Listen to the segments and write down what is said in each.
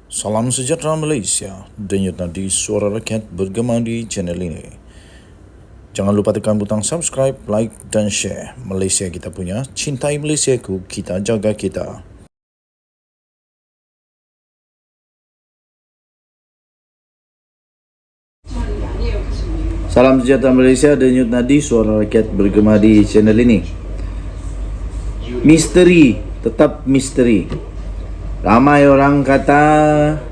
Salam sejahtera Malaysia, denyut nadi suara rakyat bergema di channel ini. Jangan lupa tekan butang subscribe, like dan share. Malaysia kita punya, cintai Malaysiaku, kita jaga kita. Salam sejahtera Malaysia, denyut nadi suara rakyat bergema di channel ini. Misteri, tetap misteri. Ramai orang kata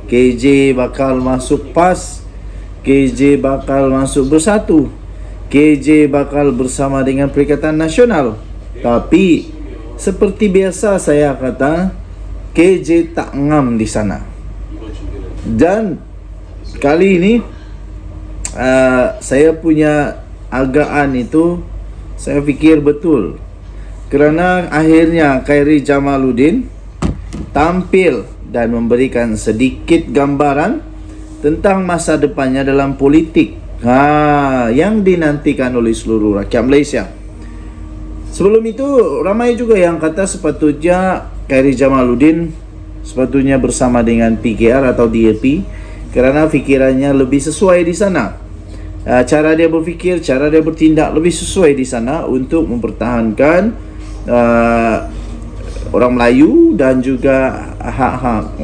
KJ bakal masuk PAS, KJ bakal masuk Bersatu, KJ bakal bersama dengan Perikatan Nasional. Tapi seperti biasa saya kata, KJ tak ngam di sana. Dan kali ini saya punya agaan itu saya fikir betul. Kerana akhirnya Khairy Jamaluddin tampil dan memberikan sedikit gambaran tentang masa depannya dalam politik yang dinantikan oleh seluruh rakyat Malaysia. Sebelum itu, ramai juga yang kata sepatutnya Khairy Jamaluddin sepatutnya bersama dengan PKR atau DAP kerana fikirannya lebih sesuai di sana. Cara dia berfikir, cara dia bertindak lebih sesuai di sana untuk mempertahankan orang Melayu dan juga hak-hak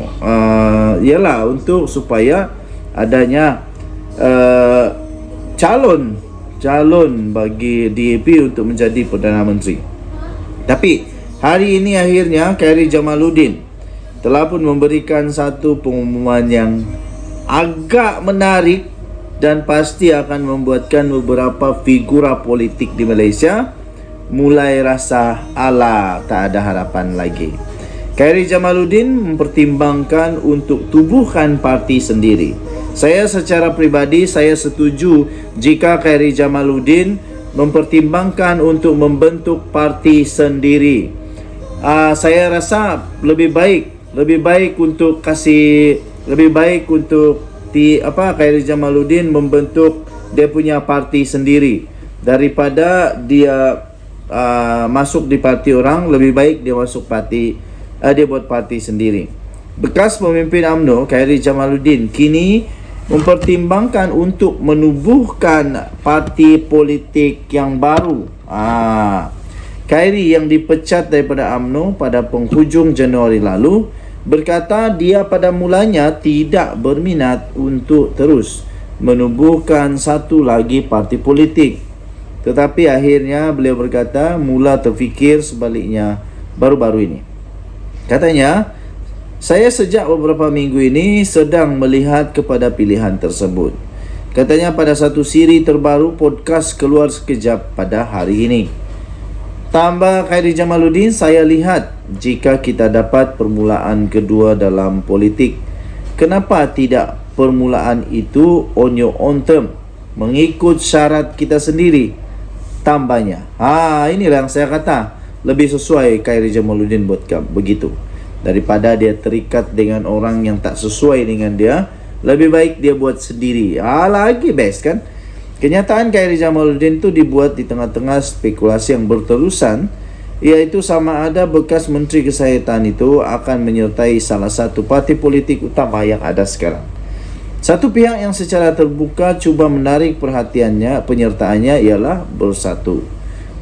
ialah untuk supaya adanya calon bagi DAP untuk menjadi Perdana Menteri. Tapi hari ini akhirnya Khairy Jamaluddin telah pun memberikan satu pengumuman yang agak menarik dan pasti akan membuatkan beberapa figura politik di Malaysia mulai rasa ala tak ada harapan lagi. Khairy Jamaluddin mempertimbangkan untuk tubuhkan parti sendiri. Saya secara peribadi saya setuju jika Khairy Jamaluddin mempertimbangkan untuk membentuk parti sendiri. Saya rasa lebih baik untuk Khairy Jamaluddin membentuk dia punya parti sendiri daripada dia masuk di parti orang. Lebih baik dia masuk parti, dia buat parti sendiri. Bekas pemimpin UMNO Khairy Jamaluddin kini mempertimbangkan untuk menubuhkan parti politik yang baru. Khairy yang dipecat daripada UMNO pada penghujung Januari lalu berkata dia pada mulanya tidak berminat untuk terus menubuhkan satu lagi parti politik. Tetapi akhirnya beliau berkata mula terfikir sebaliknya baru-baru ini. Katanya, saya sejak beberapa minggu ini sedang melihat kepada pilihan tersebut. Katanya pada satu siri terbaru podcast keluar sekejap pada hari ini. Tambah Khairy Jamaluddin, saya lihat jika kita dapat permulaan kedua dalam politik, kenapa tidak permulaan itu on your own term, mengikut syarat kita sendiri? Tambahnya, inilah yang saya kata lebih sesuai Khairy Jamaluddin buat begitu daripada dia terikat dengan orang yang tak sesuai dengan dia. Lebih baik dia buat sendiri, lagi best kan. Kenyataan Khairy Jamaluddin itu dibuat di tengah-tengah spekulasi yang berterusan, iaitu sama ada bekas Menteri Kesihatan itu akan menyertai salah satu parti politik utama yang ada sekarang. Satu pihak yang secara terbuka cuba menarik penyertaannya ialah Bersatu.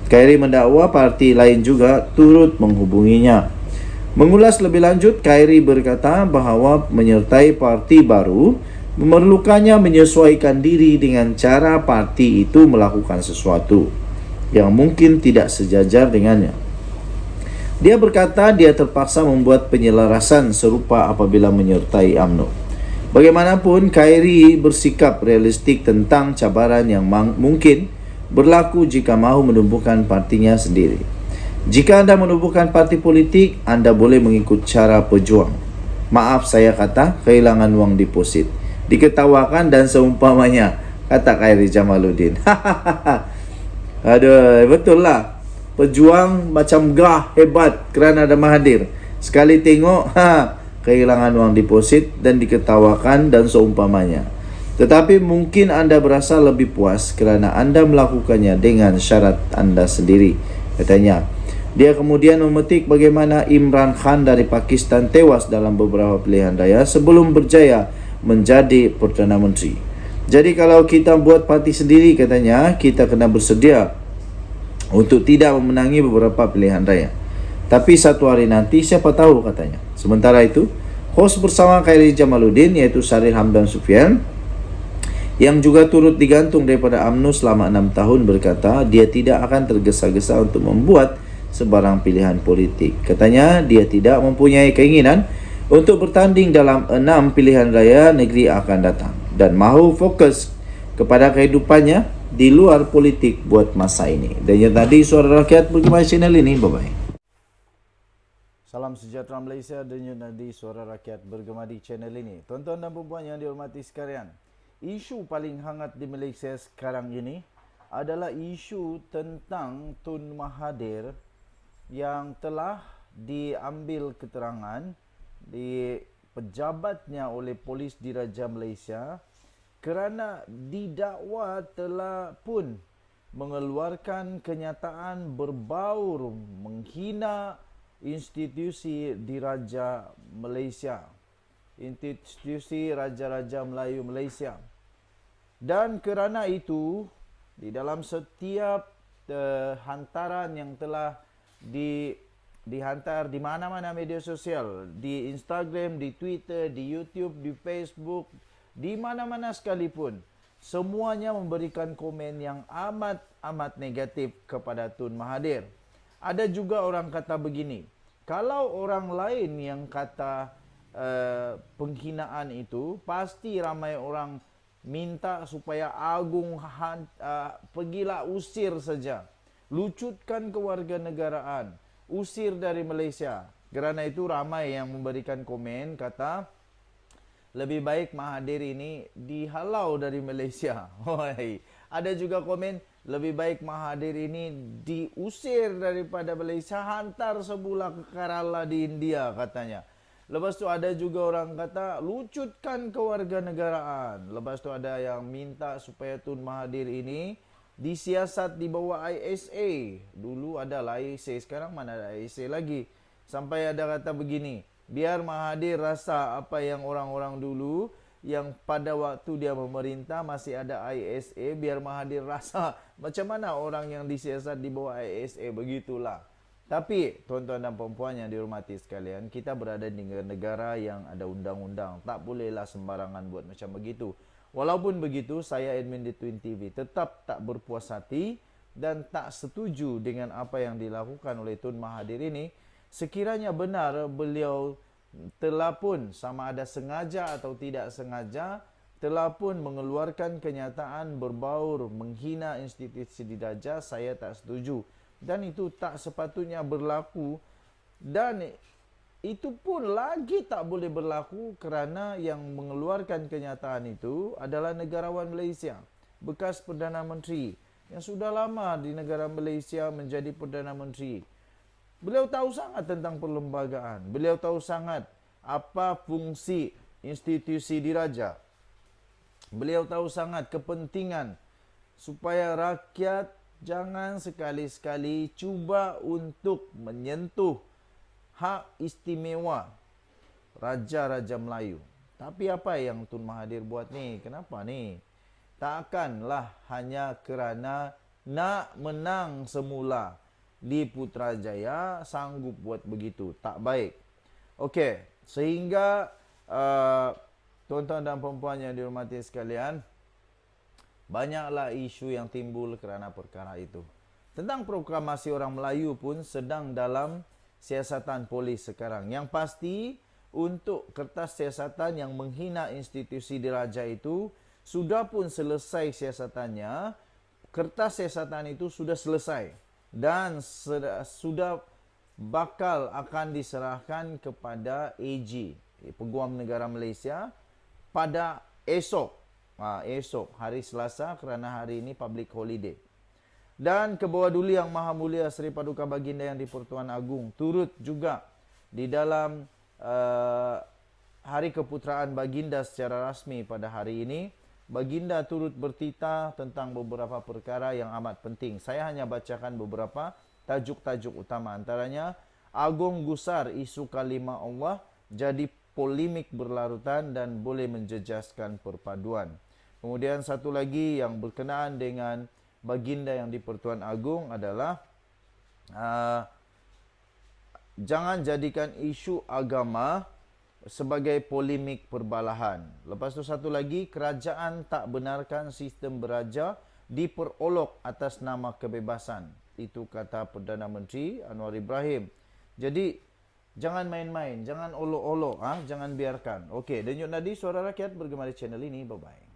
Khairy mendakwa parti lain juga turut menghubunginya. Mengulas lebih lanjut, Khairy berkata bahawa menyertai parti baru memerlukannya menyesuaikan diri dengan cara parti itu melakukan sesuatu yang mungkin tidak sejajar dengannya. Dia berkata dia terpaksa membuat penyelarasan serupa apabila menyertai UMNO. Bagaimanapun, Khairy bersikap realistik tentang cabaran yang mungkin berlaku jika mahu menumbuhkan partinya sendiri. Jika anda menumbuhkan parti politik, anda boleh mengikut cara pejuang. Maaf saya kata, kehilangan wang deposit, diketawakan dan seumpamanya, kata Khairy Jamaluddin. Aduh, betul lah. Pejuang macam gah hebat kerana ada Mahathir. Sekali tengok, kehilangan wang deposit dan diketawakan dan seumpamanya. Tetapi mungkin anda berasa lebih puas kerana anda melakukannya dengan syarat anda sendiri. Katanya, Dia kemudian memetik bagaimana Imran Khan dari Pakistan tewas dalam beberapa pilihan raya sebelum berjaya menjadi Perdana Menteri. Jadi kalau kita buat parti sendiri, katanya, kita kena bersedia untuk tidak memenangi beberapa pilihan raya. Tapi satu hari nanti siapa tahu, katanya. Sementara itu, host bersama Khairi Jamaluddin iaitu Syaril Hamdan Sufyan yang juga turut digantung daripada UMNO selama 6 tahun berkata dia tidak akan tergesa-gesa untuk membuat sebarang pilihan politik. Katanya dia tidak mempunyai keinginan untuk bertanding dalam 6 pilihan raya negeri akan datang dan mahu fokus kepada kehidupannya di luar politik buat masa ini. Dan yang tadi Suara Rakyat bergema channel ini. Bye-bye. Salam sejahtera Malaysia, denyut nadi Suara Rakyat bergema di channel ini. Tuan-tuan dan puan yang dihormati sekalian, isu paling hangat di Malaysia sekarang ini adalah isu tentang Tun Mahathir yang telah diambil keterangan di pejabatnya oleh Polis Diraja Malaysia kerana didakwa telah pun mengeluarkan kenyataan berbaur menghina institusi Diraja Malaysia, institusi Raja-Raja Melayu Malaysia. Dan kerana itu, di dalam setiap hantaran yang telah dihantar di mana-mana media sosial, di Instagram, di Twitter, di YouTube, di Facebook, di mana-mana sekalipun, semuanya memberikan komen yang amat negatif kepada Tun Mahathir. Ada juga orang kata begini, kalau orang lain yang kata penghinaan itu, pasti ramai orang minta supaya Agung pergilah usir saja, lucutkan kewarganegaraan, usir dari Malaysia. Kerana itu ramai yang memberikan komen kata lebih baik Mahathir ini dihalau dari Malaysia. Ada juga komen lebih baik Mahathir ini diusir daripada Malaysia, hantar sebulan ke Kerala di India, katanya. Lepas tu ada juga orang kata lucutkan kewarganegaraan. Lepas tu ada yang minta supaya Tun Mahathir ini disiasat di bawah ISA. Dulu adalah ISA, sekarang mana ada ISA lagi. Sampai ada kata begini, biar Mahathir rasa apa yang orang-orang dulu yang pada waktu dia memerintah masih ada ISA, biar Mahathir rasa macam mana orang yang disiasat di bawah ISA, begitulah. Tapi tuan-tuan dan puan yang dihormati sekalian, kita berada di negara yang ada undang-undang. Tak bolehlah sembarangan buat macam begitu. Walaupun begitu, saya admin di Twin TV tetap tak berpuas hati dan tak setuju dengan apa yang dilakukan oleh Tun Mahathir ini. Sekiranya benar beliau telah pun, sama ada sengaja atau tidak sengaja, telah pun mengeluarkan kenyataan berbaur menghina institusi diraja, saya tak setuju. Dan itu tak sepatutnya berlaku, dan itu pun lagi tak boleh berlaku kerana yang mengeluarkan kenyataan itu adalah negarawan Malaysia, bekas Perdana Menteri yang sudah lama di negara Malaysia menjadi Perdana Menteri. Beliau tahu sangat tentang perlembagaan, beliau tahu sangat apa fungsi institusi diraja, beliau tahu sangat kepentingan supaya rakyat jangan sekali-sekali cuba untuk menyentuh hak istimewa Raja-Raja Melayu. Tapi apa yang Tun Mahathir buat ni? Kenapa ni? Takkanlah hanya kerana nak menang semula di Putrajaya sanggup buat begitu. Tak baik. Okey, sehingga tuan-tuan dan puan yang dihormati sekalian, banyaklah isu yang timbul kerana perkara itu. Tentang proklamasi orang Melayu pun sedang dalam siasatan polis sekarang. Yang pasti, untuk kertas siasatan yang menghina institusi diraja itu, sudah pun selesai siasatannya. Kertas siasatan itu sudah selesai dan sudah bakal akan diserahkan kepada AG, Peguam Negara Malaysia, pada esok. Esok hari Selasa, kerana hari ini public holiday. Dan Kebawah Duli Yang Maha Mulia Seri Paduka Baginda Yang di-Pertuan Agong turut juga di dalam Hari Keputeraan Baginda secara rasmi pada hari ini. Baginda turut bertitah tentang beberapa perkara yang amat penting. Saya hanya bacakan beberapa, tajuk-tajuk utama. Antaranya, agung gusar isu kalimah Allah jadi polemik berlarutan dan boleh menjejaskan perpaduan. Kemudian satu lagi yang berkenaan dengan baginda yang di-Pertuan Agong adalah jangan jadikan isu agama sebagai polemik perbalahan. Lepas tu satu lagi, kerajaan tak benarkan sistem beraja diperolok atas nama kebebasan. Itu kata Perdana Menteri Anwar Ibrahim. Jadi jangan main-main, jangan olok-olok, jangan biarkan. Okey, Denyut Nadi Suara Rakyat bergema di channel ini. Bye-bye.